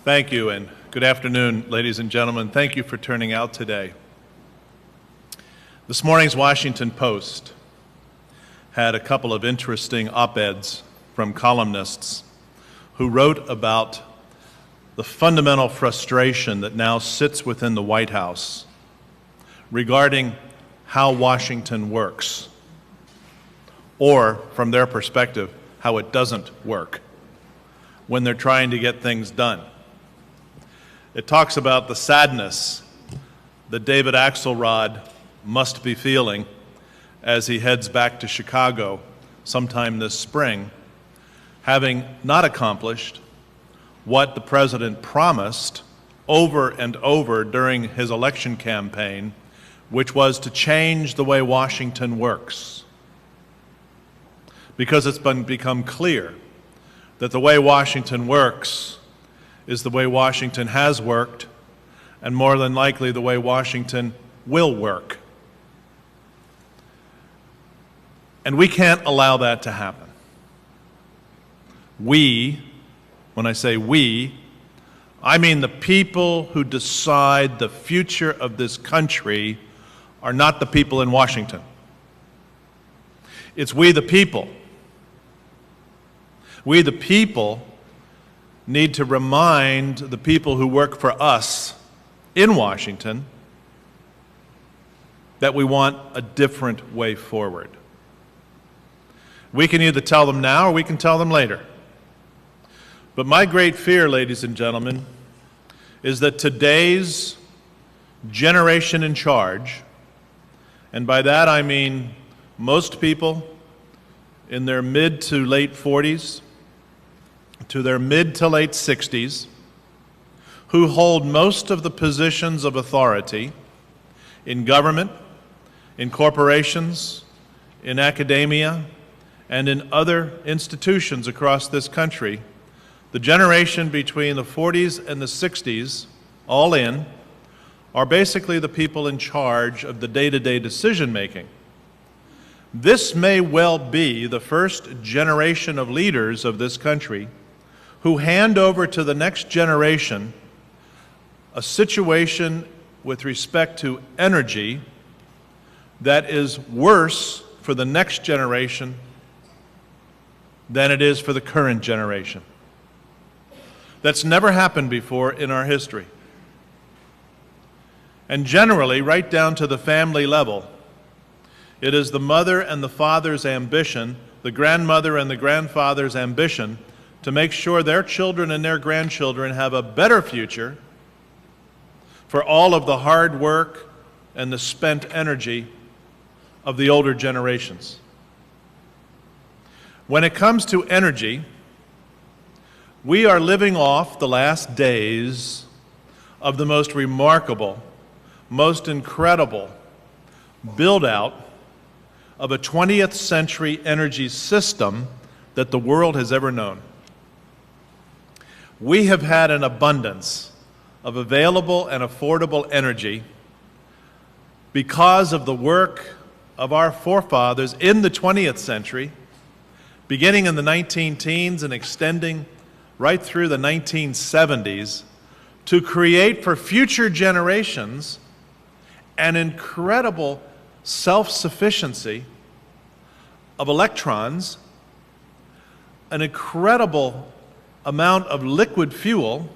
Thank you, and good afternoon, ladies and gentlemen. Thank you for turning out today. This morning's Washington Post had a couple of interesting op-eds from columnists who wrote about the fundamental frustration that now sits within the White House regarding how Washington works, or, from their perspective, how it doesn't work when they're trying to get things done. It talks about the sadness that David Axelrod must be feeling as he heads back to Chicago sometime this spring, having not accomplished what the president promised over and over during his election campaign, which was to change the way Washington works. Because it's become clear that the way Washington works is the way Washington has worked, and more than likely the way Washington will work. And we can't allow that to happen. We, when I say we, I mean the people who decide the future of this country are not the people in Washington. It's we the people. We the people need to remind the people who work for us in Washington that we want a different way forward. We can either tell them now or we can tell them later. But my great fear, ladies and gentlemen, is that today's generation in charge, and by that I mean most people in their mid to late 40s, to their mid to late 60s, who hold most of the positions of authority in government, in corporations, in academia, and in other institutions across this country. The generation between the 40s and the 60s, all in, are basically the people in charge of the day-to-day decision-making. This may well be the first generation of leaders of this country who hand over to the next generation a situation with respect to energy that is worse for the next generation than it is for the current generation. That's never happened before in our history. And generally, right down to the family level, it is the mother and the father's ambition, the grandmother and the grandfather's ambition to make sure their children and their grandchildren have a better future for all of the hard work and the spent energy of the older generations. When it comes to energy, we are living off the last days of the most remarkable, most incredible build-out of a 20th century energy system that the world has ever known. We have had an abundance of available and affordable energy because of the work of our forefathers in the 20th century, beginning in the 19-teens and extending right through the 1970s, to create for future generations an incredible self-sufficiency of electrons, an incredible amount of liquid fuel,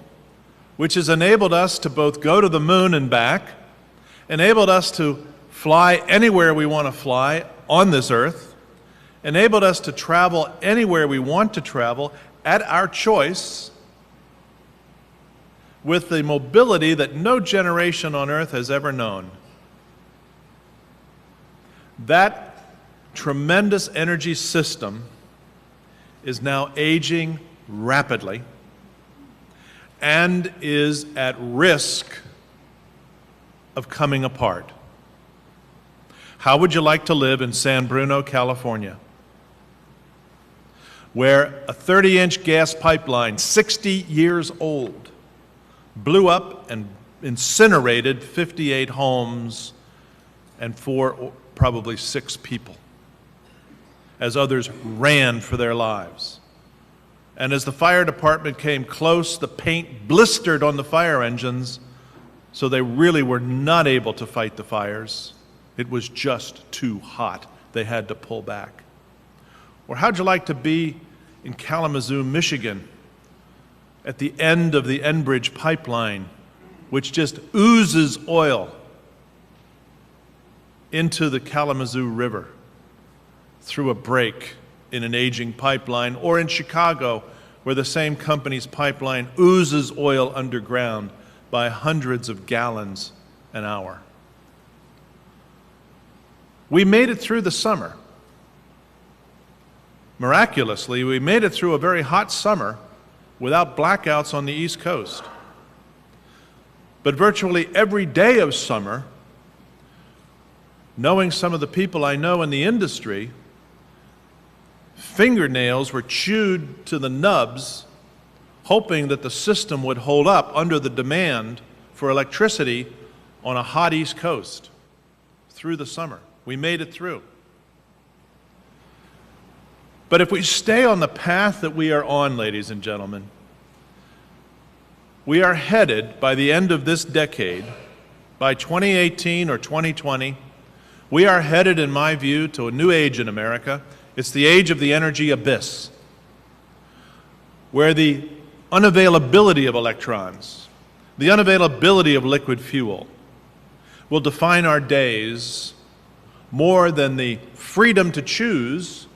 which has enabled us to both go to the moon and back, enabled us to fly anywhere we want to fly on this earth, enabled us to travel anywhere we want to travel at our choice, with the mobility that no generation on earth has ever known. That tremendous energy system is now aging rapidly and is at risk of coming apart. How would you like to live in San Bruno, California, where a 30-inch gas pipeline, 60 years old, blew up and incinerated 58 homes and 4, probably 6 people, as others ran for their lives? And as the fire department came close, the paint blistered on the fire engines, so they really were not able to fight the fires. It was just too hot. They had to pull back. Or how'd you like to be in Kalamazoo, Michigan, at the end of the Enbridge pipeline, which just oozes oil into the Kalamazoo River through a break in an aging pipeline, or in Chicago, where the same company's pipeline oozes oil underground by hundreds of gallons an hour. We made it through the summer. Miraculously, we made it through a very hot summer without blackouts on the East Coast. But virtually every day of summer, knowing some of the people I know in the industry, fingernails were chewed to the nubs, hoping that the system would hold up under the demand for electricity on a hot East Coast through the summer. We made it through. But if we stay on the path that we are on, ladies and gentlemen, we are headed, by the end of this decade, by 2018 or 2020, we are headed, in my view, to a new age in America. It's the age of the energy abyss, where the unavailability of electrons, the unavailability of liquid fuel, will define our days more than the freedom to choose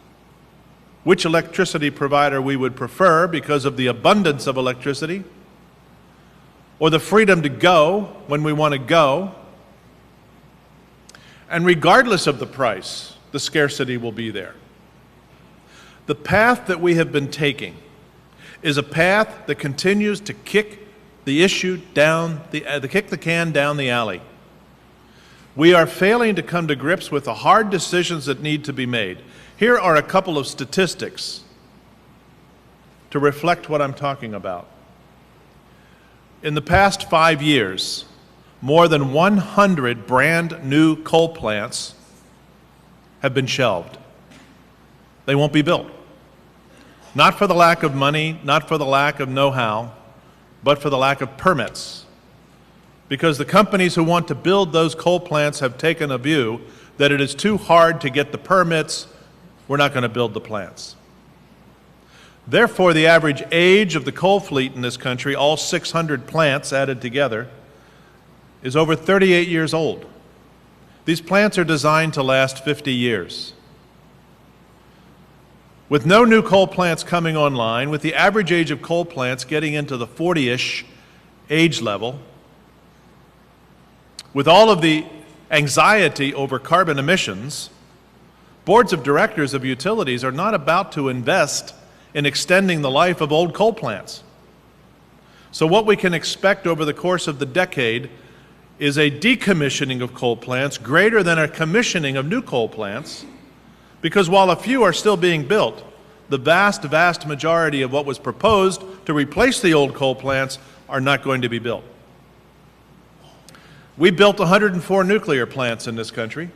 which electricity provider we would prefer because of the abundance of electricity, or the freedom to go when we want to go. And regardless of the price, the scarcity will be there. The path that we have been taking is a path that continues to kick the can down the alley. We are failing to come to grips with the hard decisions that need to be made. Here are a couple of statistics to reflect what I'm talking about. In the past 5 years, more than 100 brand new coal plants have been shelved. They won't be built. Not for the lack of money, not for the lack of know-how, but for the lack of permits. Because the companies who want to build those coal plants have taken a view that it is too hard to get the permits, we're not going to build the plants. Therefore, the average age of the coal fleet in this country, all 600 plants added together, is over 38 years old. These plants are designed to last 50 years. With no new coal plants coming online, with the average age of coal plants getting into the 40-ish age level, with all of the anxiety over carbon emissions, boards of directors of utilities are not about to invest in extending the life of old coal plants. So what we can expect over the course of the decade is a decommissioning of coal plants greater than a commissioning of new coal plants, because while a few are still being built, the vast, vast majority of what was proposed to replace the old coal plants are not going to be built. We built 104 nuclear plants in this country.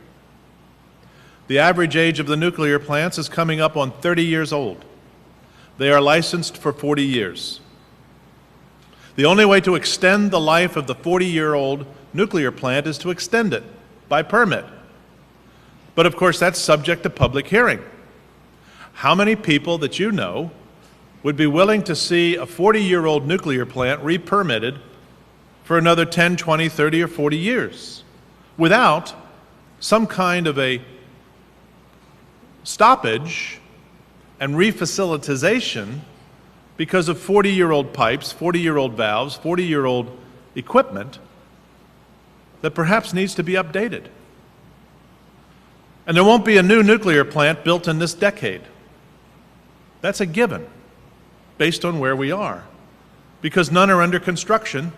The average age of the nuclear plants is coming up on 30 years old. They are licensed for 40 years. The only way to extend the life of the 40-year-old nuclear plant is to extend it by permit. But of course, that's subject to public hearing. How many people that you know would be willing to see a 40-year-old nuclear plant re-permitted for another 10, 20, 30, or 40 years without some kind of a stoppage and refacilitization because of 40-year-old pipes, 40-year-old valves, 40-year-old equipment that perhaps needs to be updated? And there won't be a new nuclear plant built in this decade. That's a given, based on where we are, because none are under construction,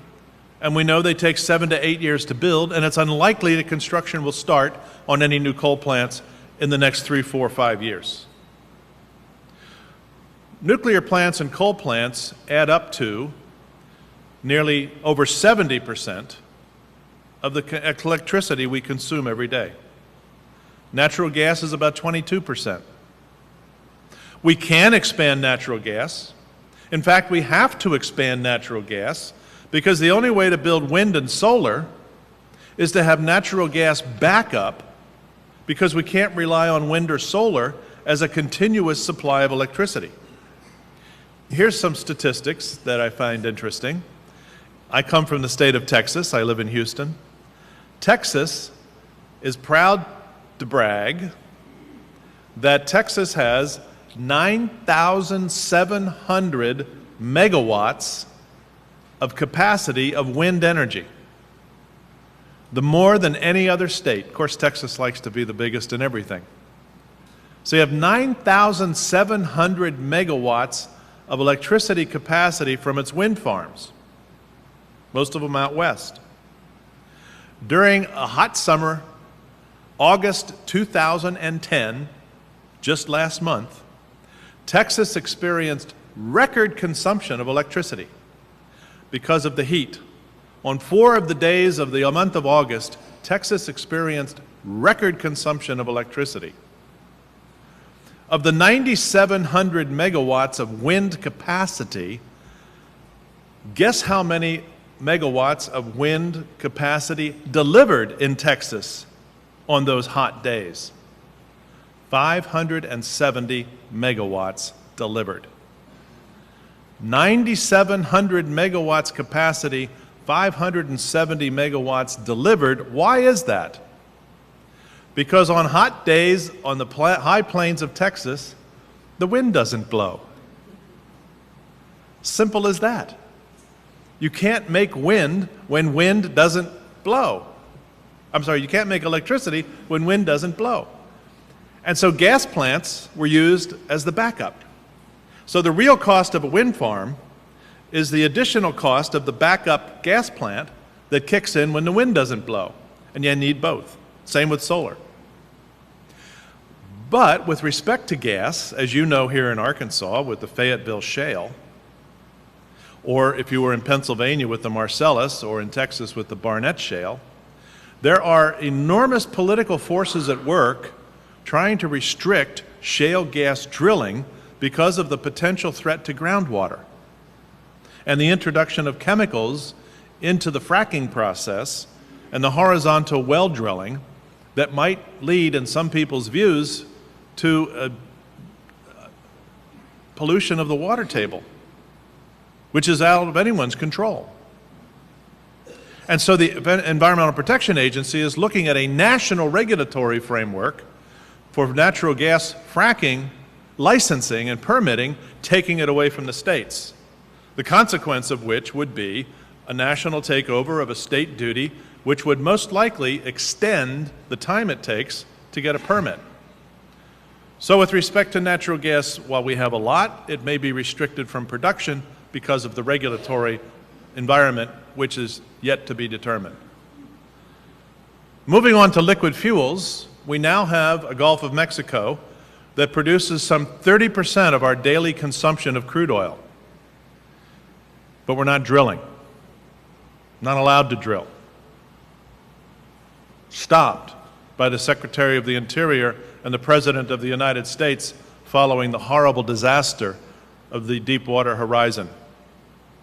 and we know they take 7 to 8 years to build, and it's unlikely that construction will start on any new coal plants in the next 3, 4, 5 years. Nuclear plants and coal plants add up to nearly over 70% of the electricity we consume every day. Natural gas is about 22%. We can expand natural gas. In fact, we have to expand natural gas because the only way to build wind and solar is to have natural gas backup, because we can't rely on wind or solar as a continuous supply of electricity. Here's some statistics that I find interesting. I come from the state of Texas. I live in Houston. Texas is proud to brag that Texas has 9,700 megawatts of capacity of wind energy, the more than any other state. Of course, Texas likes to be the biggest in everything. So you have 9,700 megawatts of electricity capacity from its wind farms, most of them out west. During a hot summer, August 2010, just last month, Texas experienced record consumption of electricity because of the heat. On 4 of the days of the month of August, Texas experienced record consumption of electricity. Of the 9,700 megawatts of wind capacity, guess how many megawatts of wind capacity delivered in Texas on those hot days? 570 megawatts delivered. 9,700 megawatts capacity, 570 megawatts delivered. Why is that? Because on hot days on the high plains of Texas, the wind doesn't blow. Simple as that. You can't make wind when wind doesn't blow. I'm sorry, you can't make electricity when wind doesn't blow. And so gas plants were used as the backup. So the real cost of a wind farm is the additional cost of the backup gas plant that kicks in when the wind doesn't blow. And you need both. Same with solar. But with respect to gas, as you know here in Arkansas with the Fayetteville Shale, or if you were in Pennsylvania with the Marcellus, or in Texas with the Barnett Shale, there are enormous political forces at work trying to restrict shale gas drilling because of the potential threat to groundwater and the introduction of chemicals into the fracking process and the horizontal well drilling that might lead, in some people's views, to pollution of the water table, which is out of anyone's control. And so the Environmental Protection Agency is looking at a national regulatory framework for natural gas fracking, licensing and permitting, taking it away from the states. The consequence of which would be a national takeover of a state duty, which would most likely extend the time it takes to get a permit. So with respect to natural gas, while we have a lot, it may be restricted from production because of the regulatory environment, which is yet to be determined. Moving on to liquid fuels, we now have a Gulf of Mexico that produces some 30% of our daily consumption of crude oil. But we're not drilling, not allowed to drill. Stopped by the Secretary of the Interior and the President of the United States following the horrible disaster of the Deepwater Horizon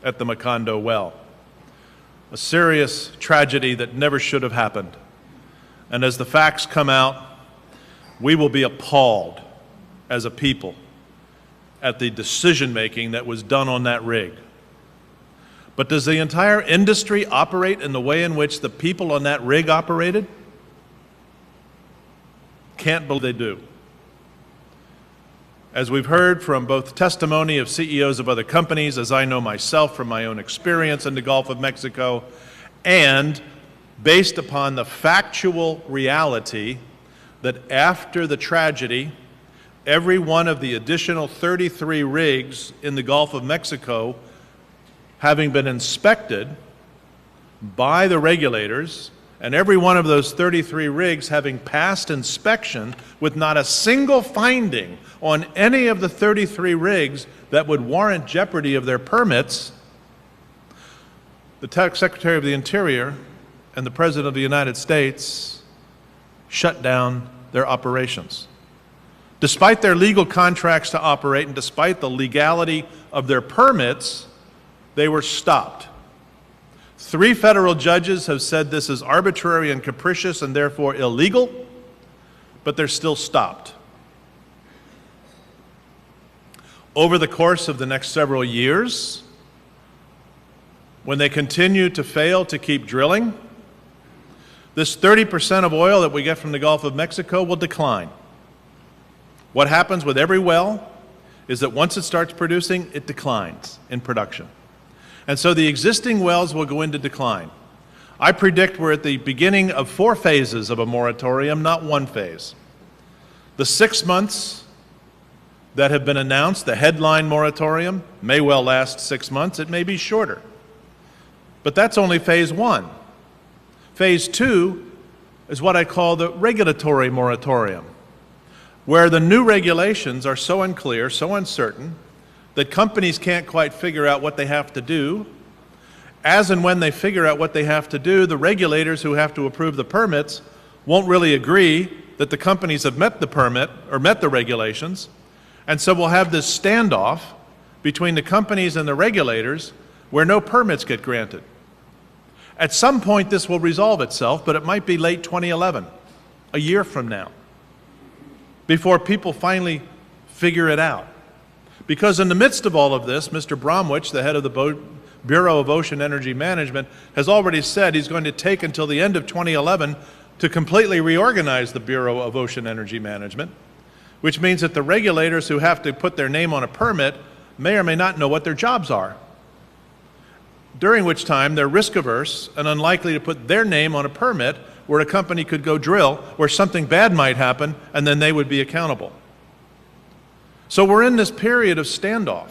at the Macondo well. A serious tragedy that never should have happened. And as the facts come out, we will be appalled as a people at the decision-making that was done on that rig. But does the entire industry operate in the way in which the people on that rig operated? Can't believe they do. As we've heard from both testimony of CEOs of other companies, as I know myself from my own experience in the Gulf of Mexico, and based upon the factual reality that after the tragedy, every one of the additional 33 rigs in the Gulf of Mexico, having been inspected by the regulators, and every one of those 33 rigs having passed inspection with not a single finding on any of the 33 rigs that would warrant jeopardy of their permits, the Secretary of the Interior and the President of the United States shut down their operations. Despite their legal contracts to operate and despite the legality of their permits, they were stopped. 3 federal judges have said this is arbitrary and capricious and therefore illegal, but they're still stopped. Over the course of the next several years, when they continue to fail to keep drilling, this 30% of oil that we get from the Gulf of Mexico will decline. What happens with every well is that once it starts producing, it declines in production. And so the existing wells will go into decline. I predict we're at the beginning of 4 phases of a moratorium, not 1 phase. The 6 months that have been announced, the headline moratorium, may well last 6 months. It may be shorter. But that's only phase 1. Phase 2 is what I call the regulatory moratorium, where the new regulations are so unclear, so uncertain, that companies can't quite figure out what they have to do. As and when they figure out what they have to do, the regulators who have to approve the permits won't really agree that the companies have met the permit or met the regulations. And so we'll have this standoff between the companies and the regulators where no permits get granted. At some point this will resolve itself, but it might be late 2011, a year from now, before people finally figure it out. Because in the midst of all of this, Mr. Bromwich, the head of the Bureau of Ocean Energy Management, has already said he's going to take until the end of 2011 to completely reorganize the Bureau of Ocean Energy Management, which means that the regulators who have to put their name on a permit may or may not know what their jobs are, during which time they're risk-averse and unlikely to put their name on a permit where a company could go drill, where something bad might happen, and then they would be accountable. So we're in this period of standoff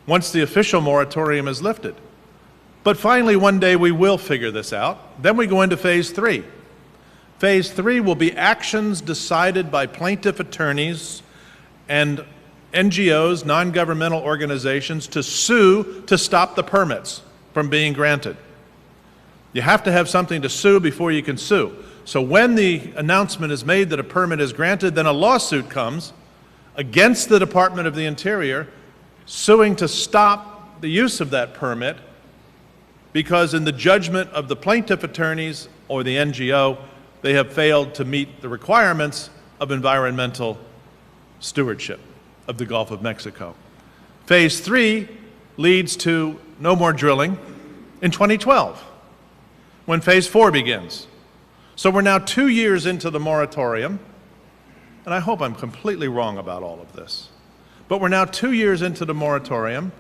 once the official moratorium is lifted. But finally, one day we will figure this out. Then we go into phase 3. Phase 3 will be actions decided by plaintiff attorneys and NGOs, non-governmental organizations, to sue to stop the permits from being granted. You have to have something to sue before you can sue. So when the announcement is made that a permit is granted, then a lawsuit comes against the Department of the Interior, suing to stop the use of that permit because in the judgment of the plaintiff attorneys or the NGO, they have failed to meet the requirements of environmental stewardship of the Gulf of Mexico. Phase 3 leads to no more drilling in 2012, when phase 4 begins. So we're now 2 years into the moratorium, and I hope I'm completely wrong about all of this, but we're now 2 years into the moratorium.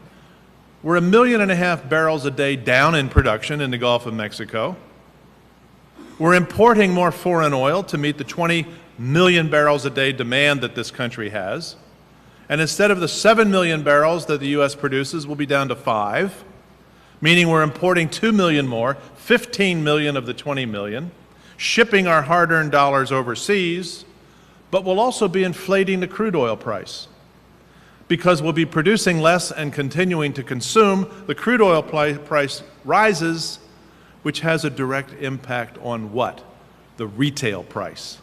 We're 1.5 million barrels a day down in production in the Gulf of Mexico. We're importing more foreign oil to meet the 20 million barrels a day demand that this country has. And instead of the 7 million barrels that the U.S. produces, we'll be down to 5, meaning we're importing 2 million more, 15 million of the 20 million, shipping our hard-earned dollars overseas, but we'll also be inflating the crude oil price because we'll be producing less and continuing to consume. The crude oil price rises, which has a direct impact on what? The retail price.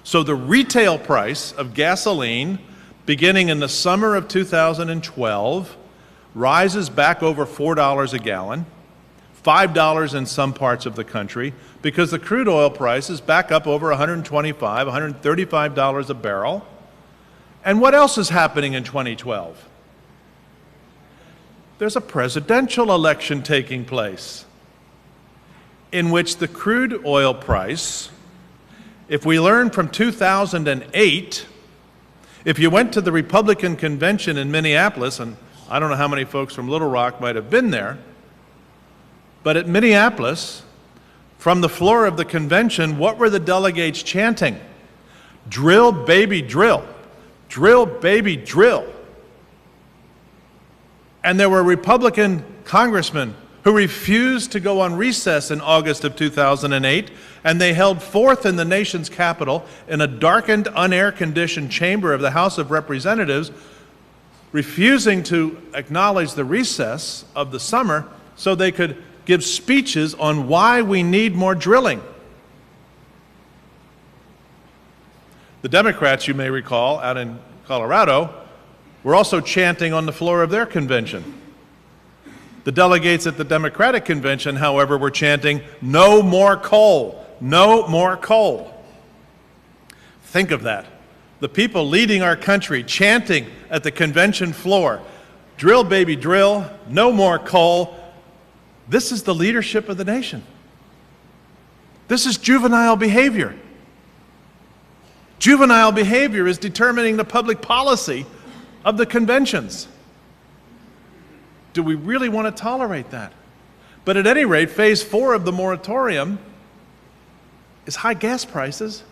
So the retail price of gasoline, beginning in the summer of 2012, rises back over $4 a gallon, $5 in some parts of the country, because the crude oil price is back up over $125, $135 a barrel. And what else is happening in 2012? There's a presidential election taking place in which the crude oil price, if we learn from 2008, if you went to the Republican convention in Minneapolis, and I don't know how many folks from Little Rock might have been there, but at Minneapolis, from the floor of the convention, what were the delegates chanting? Drill, baby, drill. Drill, baby, drill. And there were Republican congressmen who refused to go on recess in August of 2008, and they held forth in the nation's capital in a darkened, unair-conditioned chamber of the House of Representatives, refusing to acknowledge the recess of the summer so they could give speeches on why we need more drilling. The Democrats, you may recall, out in Colorado, were also chanting on the floor of their convention. The delegates at the Democratic convention, however, were chanting, "No more coal, no more coal." Think of that. The people leading our country chanting at the convention floor, "Drill, baby, drill, no more coal." This is the leadership of the nation. This is juvenile behavior. Juvenile behavior is determining the public policy of the conventions. Do we really want to tolerate that? But at any rate, phase 4 of the moratorium is high gas prices,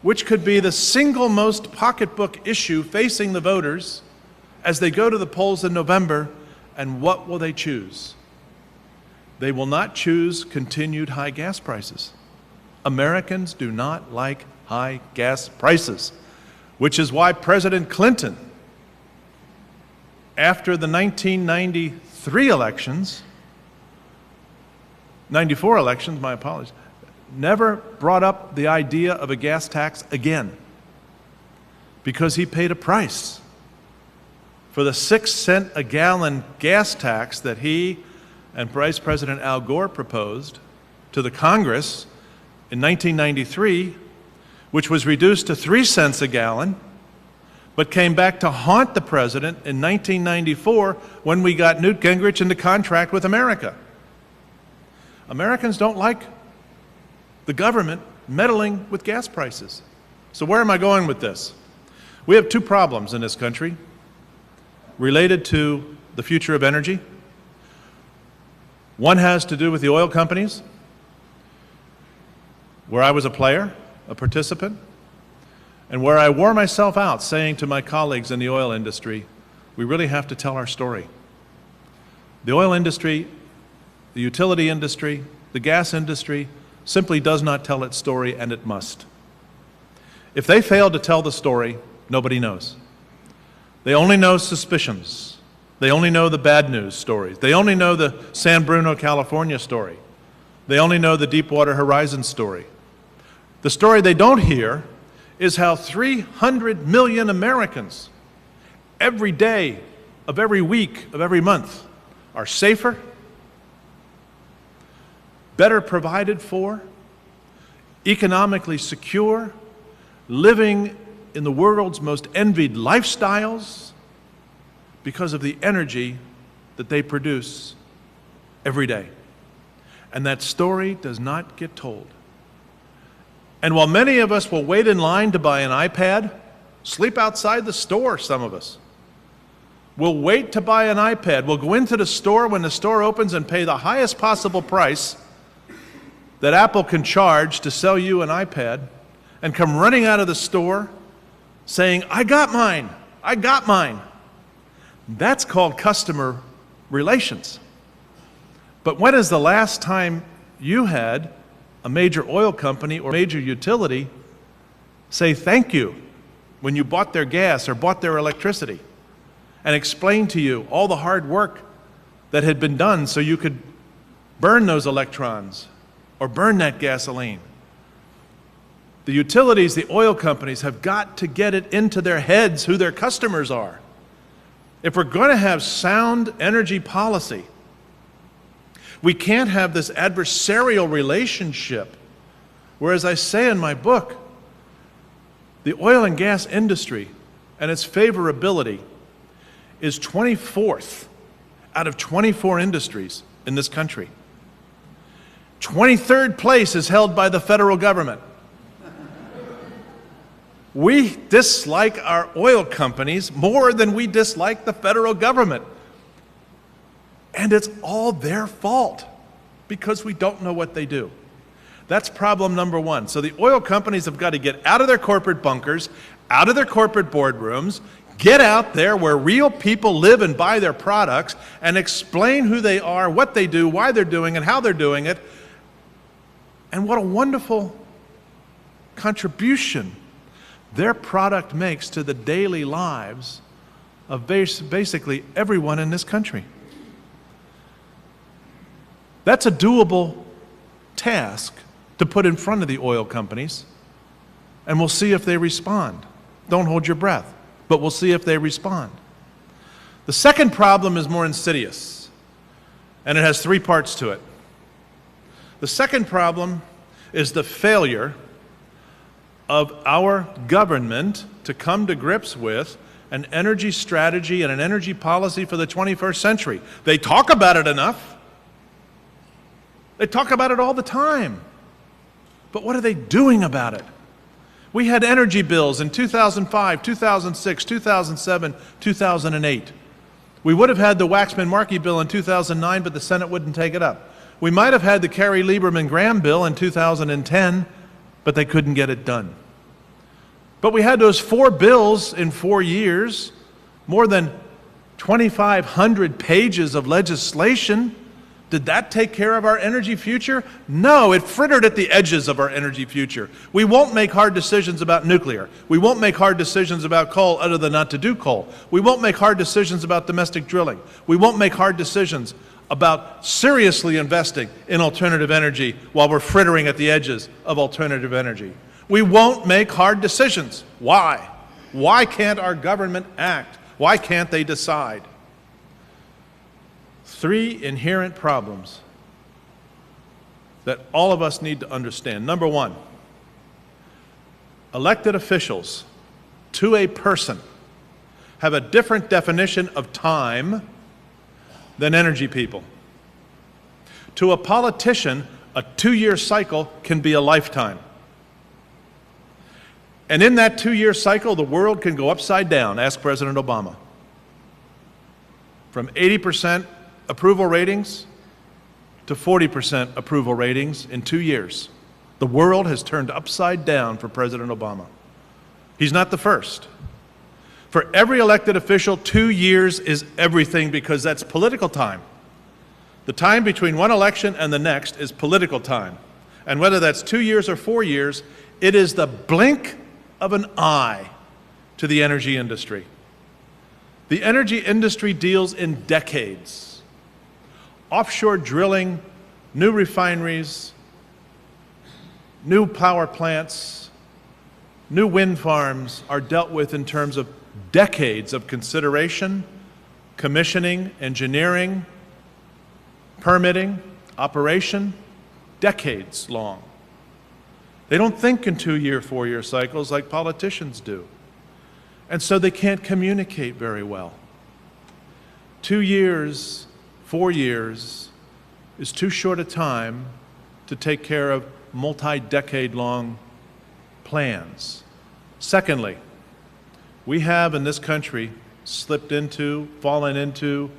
which could be the single most pocketbook issue facing the voters as they go to the polls in November. And what will they choose? They will not choose continued high gas prices. Americans do not like high gas prices, which is why President Clinton, after the 1993 elections, 94 elections, my apologies, never brought up the idea of a gas tax again, because he paid a price for the 6-cent a gallon gas tax that he and Vice President Al Gore proposed to the Congress in 1993, which was reduced to 3 cents a gallon, but came back to haunt the president in 1994 when we got Newt Gingrich into contract with America. Americans don't like the government meddling with gas prices. So where am I going with this? We have 2 problems in this country related to the future of energy. One has to do with the oil companies, where I was a player, a participant, and where I wore myself out saying to my colleagues in the oil industry, we really have to tell our story. The oil industry, the utility industry, the gas industry simply does not tell its story, and it must. If they fail to tell the story, nobody knows. They only know suspicions. They only know the bad news stories. They only know the San Bruno, California story. They only know the Deepwater Horizon story. The story they don't hear is how 300 million Americans every day of every week of every month are safer, better provided for, economically secure, living in the world's most envied lifestyles because of the energy that they produce every day. And that story does not get told. And while many of us will wait in line to buy an iPad, sleep outside the store, some of us. We'll wait to buy an iPad. We'll go into the store when the store opens and pay the highest possible price that Apple can charge to sell you an iPad, and come running out of the store saying, "I got mine, I got mine." That's called customer relations. But when is the last time you had a major oil company or major utility say thank you when you bought their gas or bought their electricity, and explain to you all the hard work that had been done so you could burn those electrons or burn that gasoline? The utilities, the oil companies, have got to get it into their heads who their customers are. If we're going to have sound energy policy, we can't have this adversarial relationship where, as I say in my book, the oil and gas industry and its favorability is 24th out of 24 industries in this country. 23rd place is held by the federal government. We dislike our oil companies more than we dislike the federal government. And it's all their fault because we don't know what they do. That's problem number one. So the oil companies have got to get out of their corporate bunkers, out of their corporate boardrooms, get out there where real people live and buy their products, and explain who they are, what they do, why they're doing it, how they're doing it, and what a wonderful contribution their product makes to the daily lives of basically everyone in this country. That's a doable task to put in front of the oil companies. and we'll see if they respond. Don't hold your breath, but we'll see if they respond. The second problem is more insidious, and it has three parts to it. The second problem is the failure of our government to come to grips with an energy strategy and an energy policy for the 21st century. They talk about it enough. They talk about it all the time. But what are they doing about it? We had energy bills in 2005, 2006, 2007, 2008. We would have had the Waxman-Markey bill in 2009, but the Senate wouldn't take it up. We might have had the Kerry-Lieberman-Graham bill in 2010, but they couldn't get it done. But we had those 4 bills in 4 years, more than 2,500 pages of legislation. Did that take care of our energy future? No, it frittered at the edges of our energy future. We won't make hard decisions about nuclear. We won't make hard decisions about coal other than not to do coal. We won't make hard decisions about domestic drilling. We won't make hard decisions about seriously investing in alternative energy while we're frittering at the edges of alternative energy. We won't make hard decisions. Why? Why can't our government act? Why can't they decide? 3 inherent problems that all of us need to understand. Number 1, elected officials, to a person, have a different definition of time than energy people. To a politician, a 2-year cycle can be a lifetime. And in that 2-year cycle, the world can go upside down. Ask President Obama. From 80% approval ratings to 40% approval ratings in 2 years. The world has turned upside down for President Obama. He's not the first. For every elected official, 2 years is everything because that's political time. The time between one election and the next is political time. And whether that's 2 years or 4 years, it is the blink of an eye to the energy industry. The energy industry deals in decades. Offshore drilling, new refineries, new power plants, new wind farms are dealt with in terms of decades of consideration, commissioning, engineering, permitting, operation, decades long. They don't think in 2-year, 4-year cycles like politicians do. And so they can't communicate very well. 2 years, 4 years is too short a time to take care of multi-decade-long plans. Secondly, we have in this country slipped into, fallen into,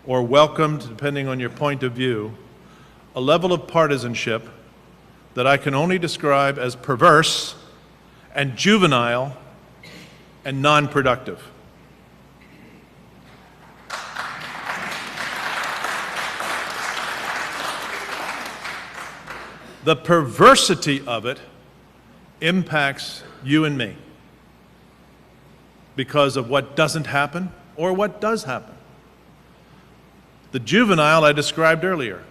or welcomed, depending on your point of view, a level of partisanship that I can only describe as perverse and juvenile and non-productive. The perversity of it impacts you and me because of what doesn't happen or what does happen. The juvenile I described earlier,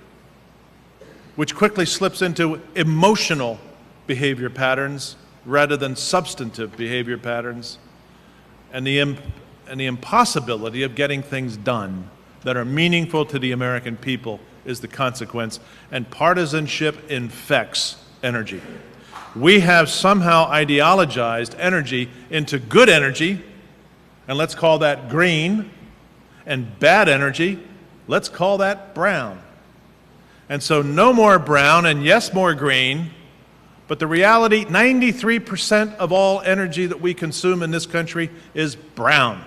which quickly slips into emotional behavior patterns rather than substantive behavior patterns, and the impossibility of getting things done that are meaningful to the American people is the consequence, and partisanship infects energy. We have somehow ideologized energy into good energy, and let's call that green, and bad energy, let's call that brown. And so no more brown, and yes, more green, but the reality, 93% of all energy that we consume in this country is brown.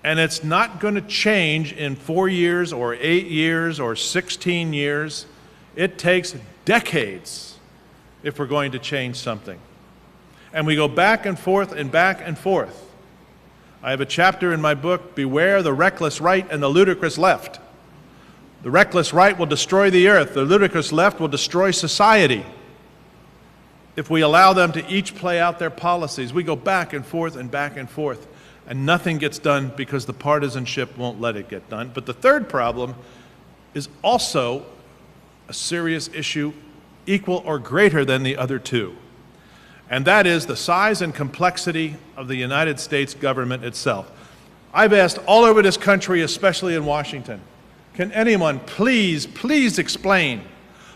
And it's not going to change in 4 years or 8 years or 16 years. It takes decades if we're going to change something. And we go back and forth and back and forth. I have a chapter in my book, Beware the Reckless Right and the Ludicrous Left. The reckless right will destroy the earth. The ludicrous left will destroy society. If we allow them to each play out their policies, we go back and forth and back and forth. And nothing gets done because the partisanship won't let it get done. But the third problem is also a serious issue, equal or greater than the other two. and that is the size and complexity of the United States government itself. I've asked all over this country, especially in Washington, can anyone please explain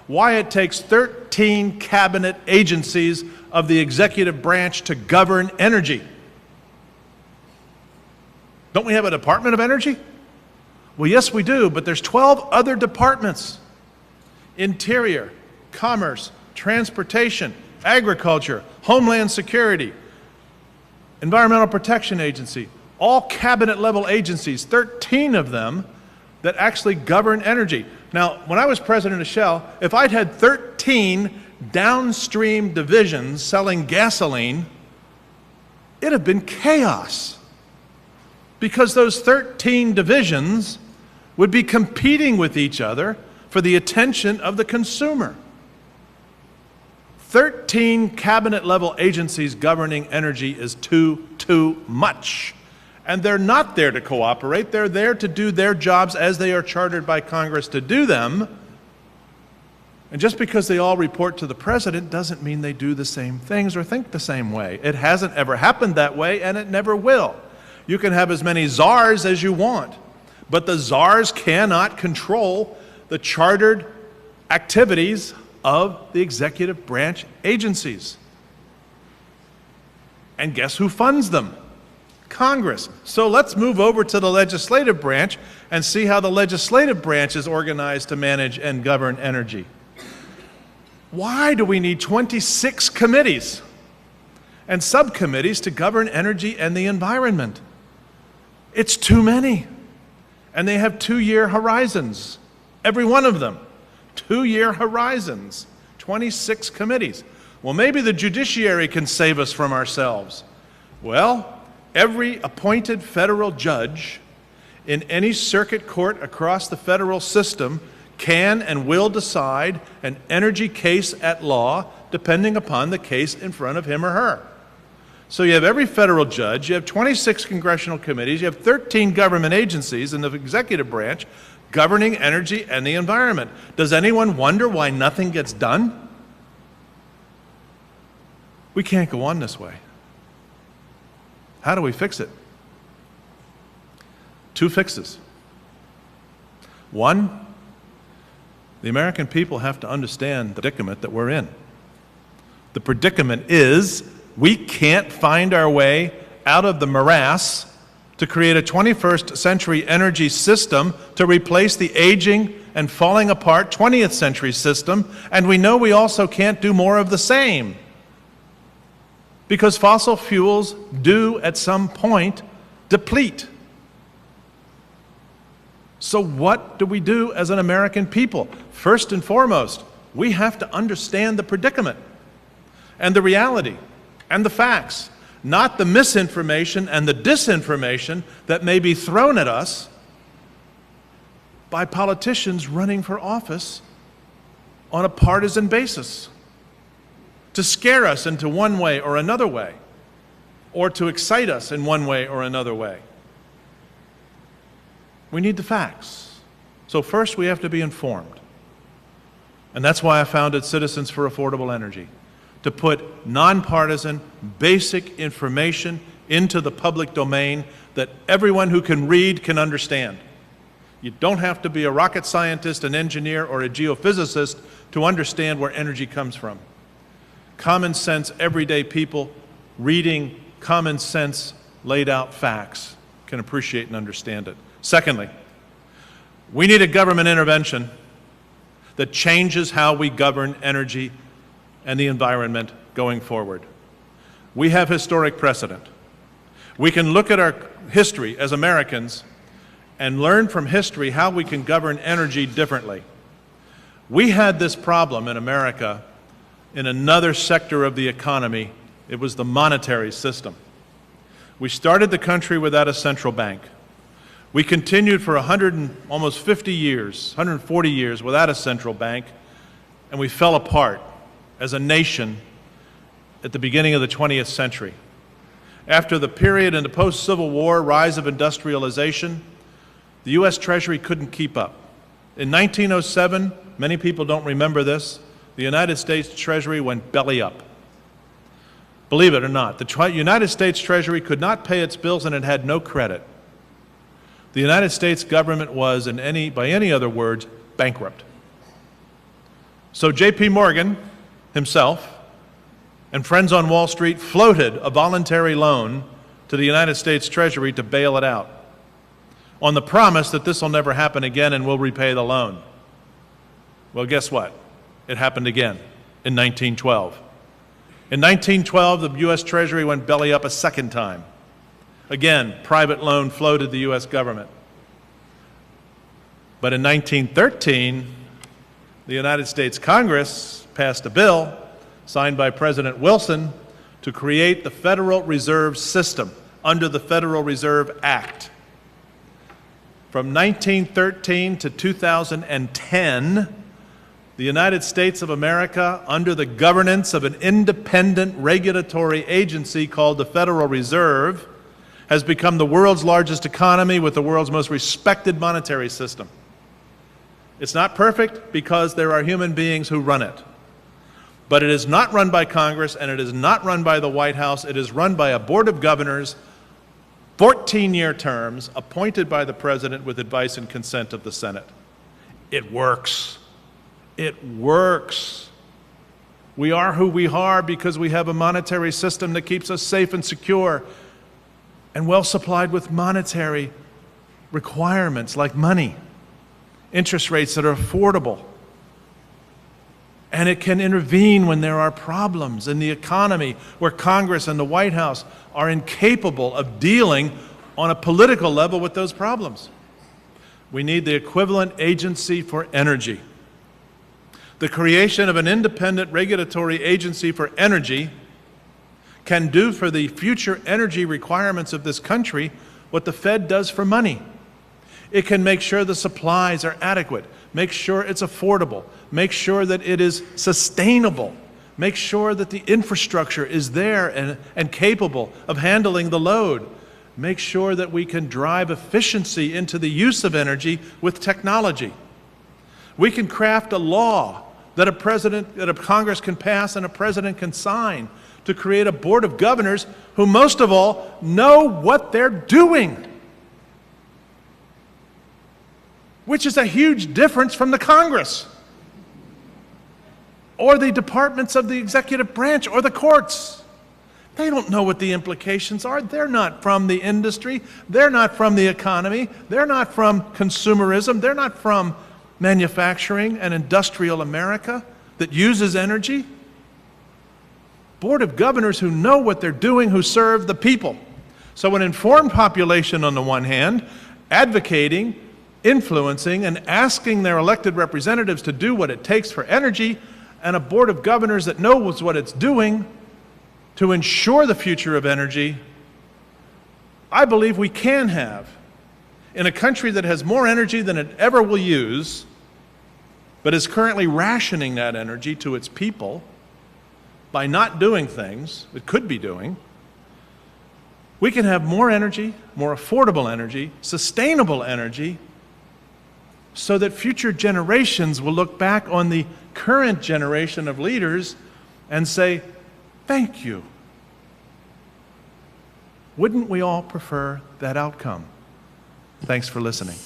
why it takes 13 cabinet agencies of the executive branch to govern energy? Don't we have a Department of Energy? Well, yes, we do, but there's 12 other departments: Interior, Commerce, Transportation, Agriculture, Homeland Security, Environmental Protection Agency, all cabinet-level agencies, 13 of them that actually govern energy. Now, when I was president of Shell, if I'd had 13 downstream divisions selling gasoline, it'd have been chaos, because those 13 divisions would be competing with each other for the attention of the consumer. 13 cabinet-level agencies governing energy is too much. And they're not there to cooperate. They're there to do their jobs as they are chartered by Congress to do them. And just because they all report to the president doesn't mean they do the same things or think the same way. It hasn't ever happened that way, and it never will. You can have as many czars as you want, but the czars cannot control the chartered activities of the executive branch agencies. And guess who funds them? Congress. So let's move over to the legislative branch and see how the legislative branch is organized to manage and govern energy. Why do we need 26 committees and subcommittees to govern energy and the environment? It's too many. And they have 2-year horizons, every one of them. 2-year horizons, 26 committees. Well, maybe the judiciary can save us from ourselves. Well, every appointed federal judge in any circuit court across the federal system can and will decide an energy case at law depending upon the case in front of him or her. So you have every federal judge, you have 26 congressional committees, you have 13 government agencies in the executive branch governing energy and the environment. Does anyone wonder why nothing gets done? We can't go on this way. How do we fix it? 2 fixes. 1, the American people have to understand the predicament that we're in. The predicament is we can't find our way out of the morass to create a 21st century energy system to replace the aging and falling apart 20th century system, and we know we also can't do more of the same, because fossil fuels do at some point deplete. So what do we do as an American people? First and foremost, we have to understand the predicament and the reality and the facts, not the misinformation and the disinformation that may be thrown at us by politicians running for office on a partisan basis to scare us into one way or another way, or to excite us in one way or another way. We need the facts. So first we have to be informed. And that's why I founded Citizens for Affordable Energy, to put nonpartisan, basic information into the public domain that everyone who can read can understand. You don't have to be a rocket scientist, an engineer, or a geophysicist to understand where energy comes from. Common sense, everyday people reading common sense laid out facts can appreciate and understand it. Secondly, we need a government intervention that changes how we govern energy and the environment going forward. We have historic precedent. We can look at our history as Americans and learn from history how we can govern energy differently. We had this problem in America in another sector of the economy. It was the monetary system. We started the country without a central bank. We continued for almost 50 years, 140 years without a central bank, and we fell apart as a nation at the beginning of the 20th century. After the period in the post-Civil War rise of industrialization, the U.S. Treasury couldn't keep up. In 1907, many people don't remember this, the United States Treasury went belly up. Believe it or not, the United States Treasury could not pay its bills and it had no credit. The United States government was, by any other words, bankrupt. So J.P. Morgan himself and friends on Wall Street floated a voluntary loan to the United States Treasury to bail it out, on the promise that this will never happen again and we'll repay the loan. Well, guess what? It happened again in 1912. In 1912, the U.S. Treasury went belly up a second time. Again, private loan floated the U.S. government. But in 1913, the United States Congress passed a bill signed by President Wilson to create the Federal Reserve System under the Federal Reserve Act. From 1913 to 2010, the United States of America, under the governance of an independent regulatory agency called the Federal Reserve, has become the world's largest economy with the world's most respected monetary system. It's not perfect because there are human beings who run it. But it is not run by Congress and it is not run by the White House. It is run by a board of governors, 14-year terms, appointed by the President with advice and consent of the Senate. It works. It works. We are who we are because we have a monetary system that keeps us safe and secure and well supplied with monetary requirements like money, interest rates that are affordable. And it can intervene when there are problems in the economy where Congress and the White House are incapable of dealing on a political level with those problems. We need the equivalent agency for energy. The creation of an independent regulatory agency for energy can do for the future energy requirements of this country what the Fed does for money. It can make sure the supplies are adequate, make sure it's affordable, make sure that it is sustainable, make sure that the infrastructure is there and capable of handling the load, make sure that we can drive efficiency into the use of energy with technology. We can craft a law that a Congress can pass and a president can sign to create a board of governors who, most of all, know what they're doing, which is a huge difference from the Congress or the departments of the executive branch or the courts. They don't know what the implications are. They're not from the industry. They're not from the economy. They're not from consumerism. They're not from manufacturing and industrial America that uses energy. Board of governors who know what they're doing, who serve the people. So an informed population on the one hand, advocating, influencing, and asking their elected representatives to do what it takes for energy, and a board of governors that knows what it's doing to ensure the future of energy. I believe we can have, in a country that has more energy than it ever will use, but is currently rationing that energy to its people by not doing things it could be doing, we can have more energy, more affordable energy, sustainable energy, so that future generations will look back on the current generation of leaders and say, thank you. Wouldn't we all prefer that outcome? Thanks for listening.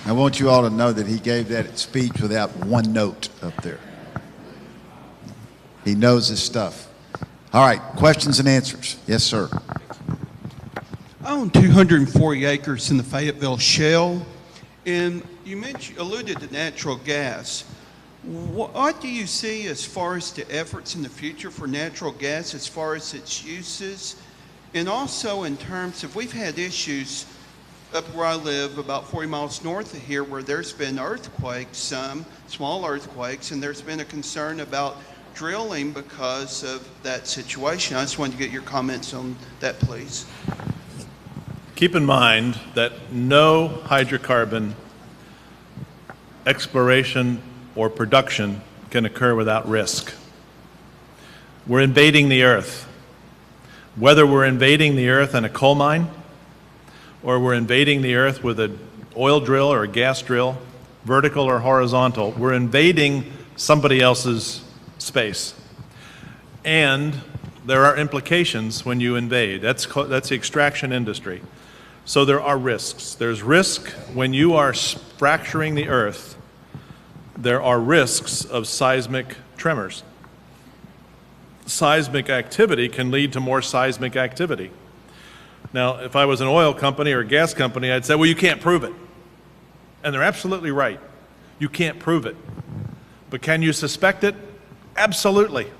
I want you all to know that he gave that speech without one note up there. He knows his stuff. All right, questions and answers. Yes, sir. I own 240 acres in the Fayetteville Shale, and you alluded to natural gas. What do you see as far as the efforts in the future for natural gas, as far as its uses, and also in terms of, we've had issues up where I live, about 40 miles north of here, where there's been earthquakes, some small earthquakes, and there's been a concern about drilling because of that situation. I just wanted to get your comments on that, please. Keep in mind that no hydrocarbon exploration or production can occur without risk. We're invading the earth. Whether we're invading the earth in a coal mine, or we're invading the earth with an oil drill or a gas drill, vertical or horizontal. We're invading somebody else's space. And there are implications when you invade. That's the extraction industry. So there are risks. There's risk when you are fracturing the earth. There are risks of seismic tremors. Seismic activity can lead to more seismic activity. Now, if I was an oil company or a gas company, I'd say, well, you can't prove it. And they're absolutely right. You can't prove it. But can you suspect it? Absolutely.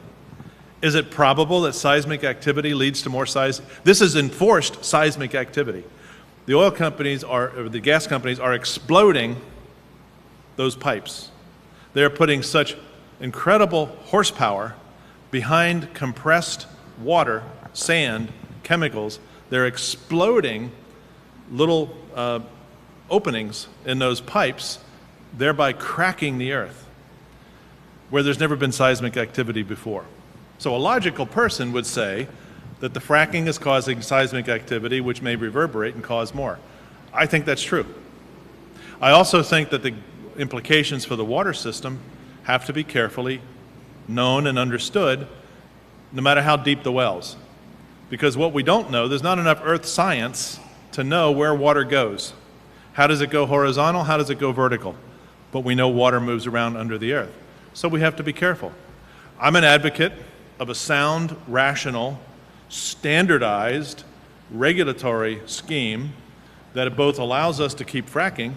Is it probable that seismic activity leads to more This is enforced seismic activity. The oil companies or the gas companies are exploding those pipes. They're putting such incredible horsepower behind compressed water, sand, chemicals. They're exploding little openings in those pipes, thereby cracking the earth where there's never been seismic activity before. So a logical person would say that the fracking is causing seismic activity which may reverberate and cause more. I think that's true. I also think that the implications for the water system have to be carefully known and understood, no matter how deep the wells. Because what we don't know, there's not enough earth science to know where water goes. How does it go horizontal? How does it go vertical? But we know water moves around under the earth. So we have to be careful. I'm an advocate of a sound, rational, standardized regulatory scheme that both allows us to keep fracking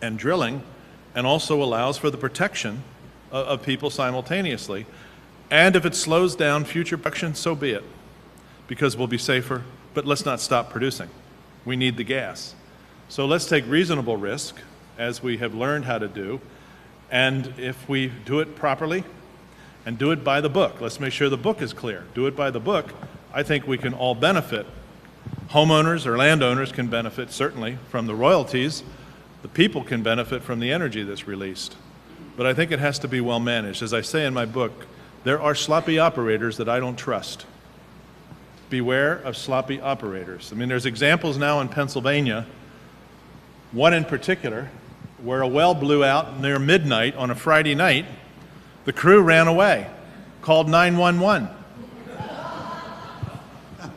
and drilling and also allows for the protection of people simultaneously. And if it slows down future production, so be it, because we'll be safer, but let's not stop producing. We need the gas. So let's take reasonable risk, as we have learned how to do, and if we do it properly and do it by the book, let's make sure the book is clear. Do it by the book, I think we can all benefit. Homeowners or landowners can benefit, certainly, from the royalties. The people can benefit from the energy that's released. But I think it has to be well managed. As I say in my book, there are sloppy operators that I don't trust. Beware of sloppy operators. I mean, there's examples now in Pennsylvania, one in particular, where a well blew out near midnight on a Friday night. The crew ran away, called 911.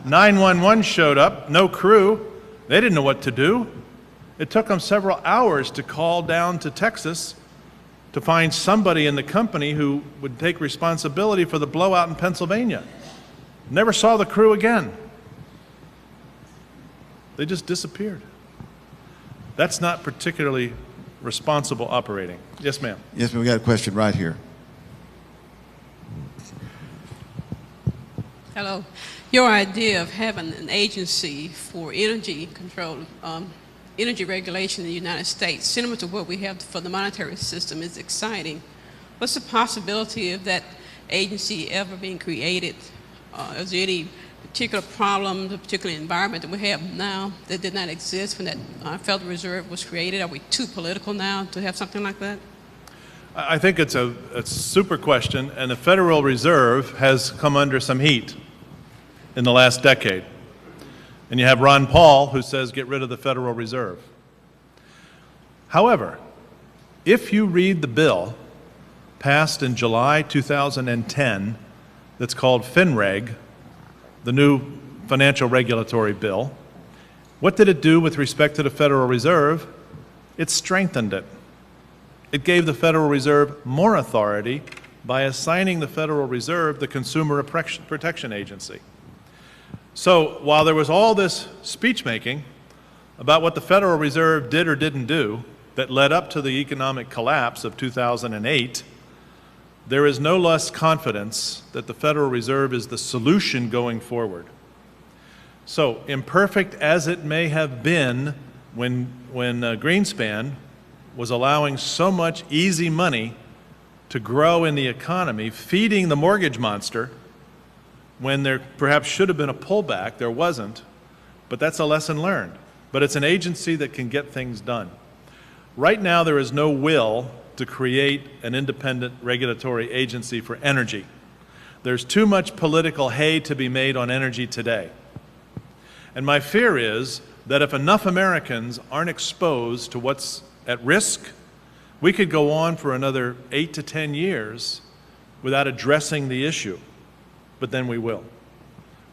911 showed up, no crew. They didn't know what to do. It took them several hours to call down to Texas to find somebody in the company who would take responsibility for the blowout in Pennsylvania. Never saw the crew again. They just disappeared. That's not particularly responsible operating. Yes, ma'am. Yes, ma'am, we got a question right here. Hello. Your idea of having an agency for energy control, energy regulation in the United States, similar to what we have for the monetary system, is exciting. What's the possibility of that agency ever being created? Is there any particular problem, the particular environment that we have now that did not exist when that Federal Reserve was created? Are we too political now to have something like that? I think it's a super question, and the Federal Reserve has come under some heat in the last decade. And you have Ron Paul, who says get rid of the Federal Reserve. However, if you read the bill passed in July 2010 that's called FinReg, the new financial regulatory bill, what did it do with respect to the Federal Reserve? It strengthened it. It gave the Federal Reserve more authority by assigning the Federal Reserve the Consumer Protection Agency. So while there was all this speech-making about what the Federal Reserve did or didn't do that led up to the economic collapse of 2008, there is no less confidence that the Federal Reserve is the solution going forward. So imperfect as it may have been when Greenspan was allowing so much easy money to grow in the economy, feeding the mortgage monster, when there perhaps should have been a pullback, there wasn't, but that's a lesson learned. But it's an agency that can get things done. Right now there is no will to create an independent regulatory agency for energy. There's too much political hay to be made on energy today. And my fear is that if enough Americans aren't exposed to what's at risk, we could go on for another 8 to 10 years without addressing the issue. But then we will.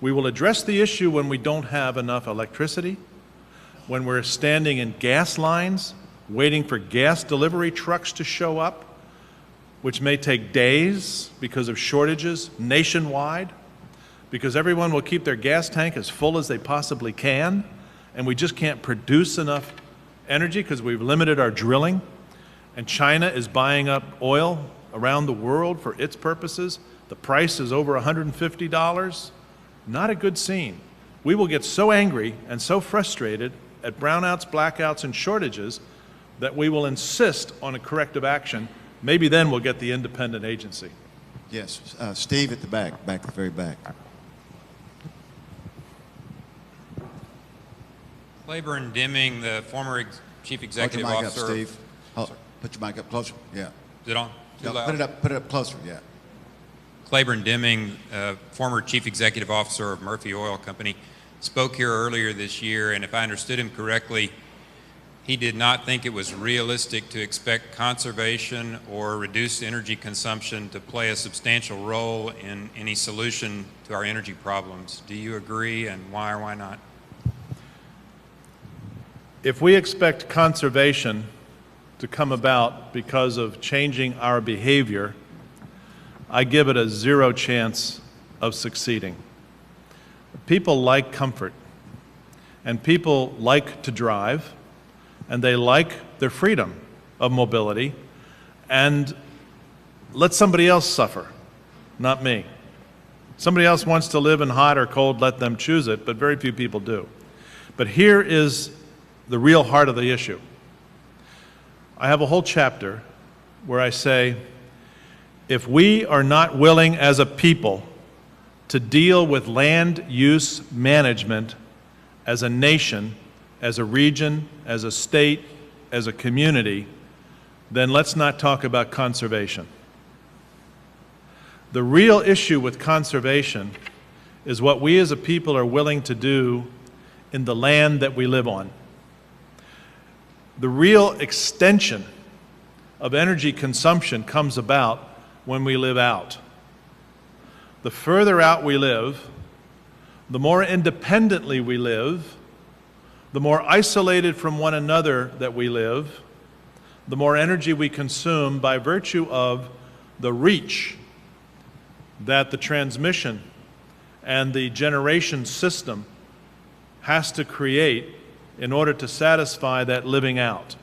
We will address the issue when we don't have enough electricity, when we're standing in gas lines, waiting for gas delivery trucks to show up, which may take days because of shortages nationwide, because everyone will keep their gas tank as full as they possibly can, and we just can't produce enough energy because we've limited our drilling, and China is buying up oil around the world for its purposes. The price is over $150. Not a good scene. We will get so angry and so frustrated at brownouts, blackouts, and shortages that we will insist on a corrective action. Maybe then we'll get the independent agency. Yes, Steve at the back, the very back. Claiborne Deming, the former chief executive Hold your mic officer. up, Steve. Put your mic up closer. Yeah. Is it on? Too No, loud? put it up closer. Yeah. Claiborne Deming, former chief executive officer of Murphy Oil Company, spoke here earlier this year, and if I understood him correctly, he did not think it was realistic to expect conservation or reduced energy consumption to play a substantial role in any solution to our energy problems. Do you agree, and why or why not? If we expect conservation to come about because of changing our behavior, I give it a 0 chance of succeeding. People like comfort, and people like to drive, and they like their freedom of mobility, and let somebody else suffer, not me. Somebody else wants to live in hot or cold, let them choose it, but very few people do. But here is the real heart of the issue. I have a whole chapter where I say, if we are not willing as a people to deal with land use management as a nation, as a region, as a state, as a community, then let's not talk about conservation. The real issue with conservation is what we as a people are willing to do in the land that we live on. The real extension of energy consumption comes about when we live out. The further out we live, the more independently we live, the more isolated from one another that we live, the more energy we consume by virtue of the reach that the transmission and the generation system has to create in order to satisfy that living out.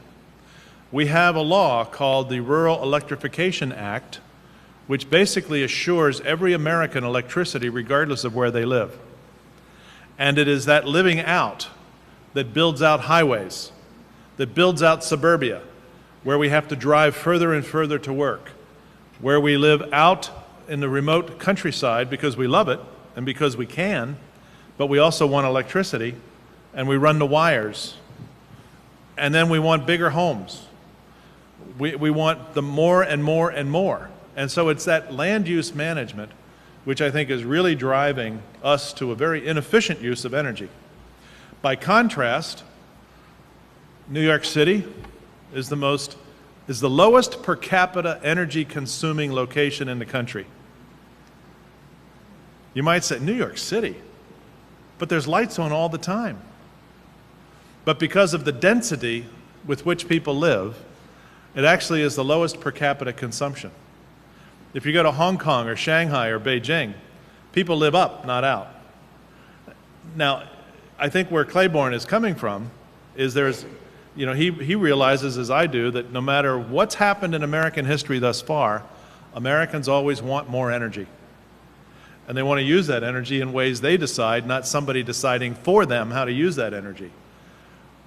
We have a law called the Rural Electrification Act, which basically assures every American electricity regardless of where they live. And it is that living out that builds out highways, that builds out suburbia, where we have to drive further and further to work, where we live out in the remote countryside because we love it and because we can, but we also want electricity, and we run the wires. And then we want bigger homes. We want the more and more and more. And so it's that land use management which I think is really driving us to a very inefficient use of energy. By contrast, New York City is the lowest per capita energy consuming location in the country. You might say, New York City, but there's lights on all the time. But because of the density with which people live, it actually is the lowest per capita consumption. If you go to Hong Kong or Shanghai or Beijing, people live up, not out. Now, I think where Claiborne is coming from is he realizes, as I do, that no matter what's happened in American history thus far, Americans always want more energy. And they want to use that energy in ways they decide, not somebody deciding for them how to use that energy.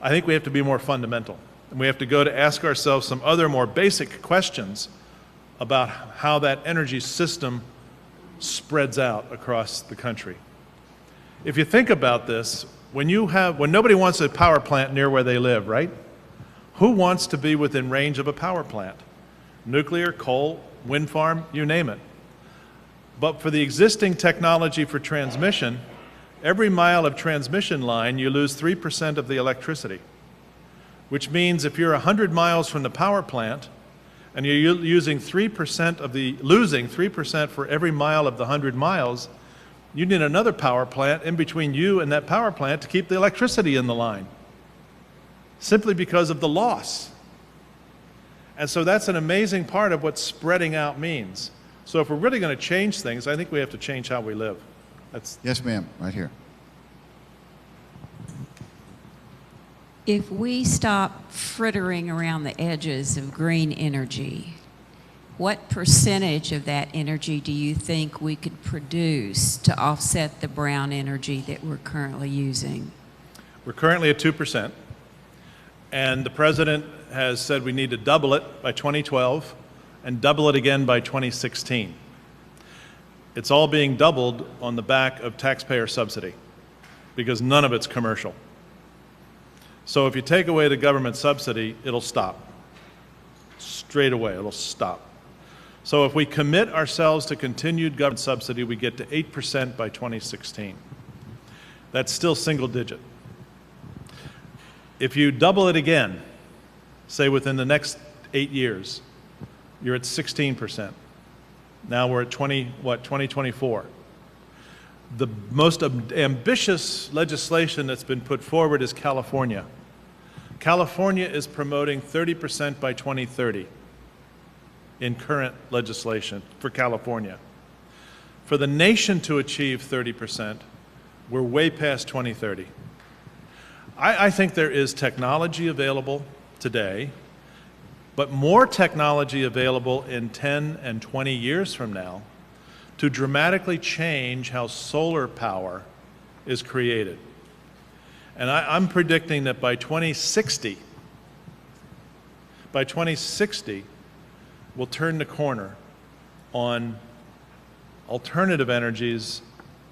I think we have to be more fundamental. And we have to go to ask ourselves some other more basic questions about how that energy system spreads out across the country. If you think about this, when nobody wants a power plant near where they live, right? Who wants to be within range of a power plant? Nuclear, coal, wind farm, you name it. But for the existing technology for transmission, Every mile of transmission line, you lose 3% of the electricity, which means if you're 100 miles from the power plant and you're losing 3% for every mile of the 100 miles, you need another power plant in between you and that power plant to keep the electricity in the line, simply because of the loss. And so that's an amazing part of what spreading out means. So if we're really going to change things, I think we have to change how we live. Yes, ma'am, right here. If we stop frittering around the edges of green energy, what percentage of that energy do you think we could produce to offset the brown energy that we're currently using? We're currently at 2%, and the president has said we need to double it by 2012 and double it again by 2016. It's all being doubled on the back of taxpayer subsidy because none of it's commercial. So if you take away the government subsidy, it'll stop. Straight away, it'll stop. So if we commit ourselves to continued government subsidy, we get to 8% by 2016. That's still single digit. If you double it again, say within the next 8 years, you're at 16%. Now we're at 2024. The most ambitious legislation that's been put forward is California. California is promoting 30% by 2030 in current legislation for California. For the nation to achieve 30%, we're way past 2030. I think there is technology available today, but more technology available in 10 and 20 years from now to dramatically change how solar power is created. And I'm predicting that by 2060, we'll turn the corner on alternative energies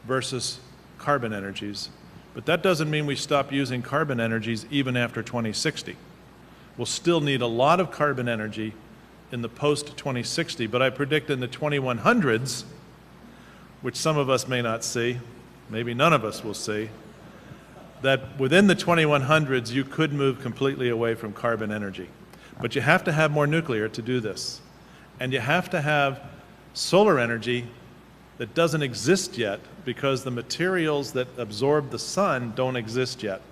versus carbon energies. But that doesn't mean we stop using carbon energies even after 2060. We'll still need a lot of carbon energy in the post-2060, but I predict in the 2100s, which some of us may not see, maybe none of us will see, that within the 2100s you could move completely away from carbon energy. But you have to have more nuclear to do this. And you have to have solar energy that doesn't exist yet because the materials that absorb the sun don't exist yet.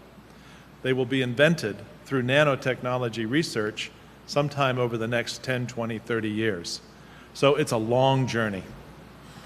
They will be invented through nanotechnology research sometime over the next 10, 20, 30 years. So it's a long journey.